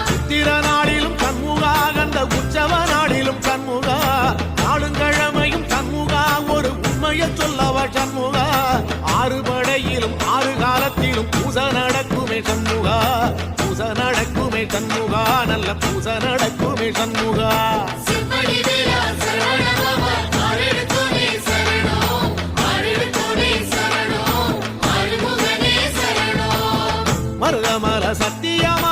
சித்திர நாளிலும் சண்முகா கந்த உற்சவ நாளிலும் சண்முகா நாளுங்கிழமையும் சண்முகா ஒரு உண்மையை சொல்லவ சண்முகா ஆறு படையிலும் ஆறு காலத்திலும் பூசை நடக்குமே சண்முகா பூசை நடக்குமே சண்முகா நல்ல பூசை நடக்குமே சண்முகா மருதமல சத்தியமா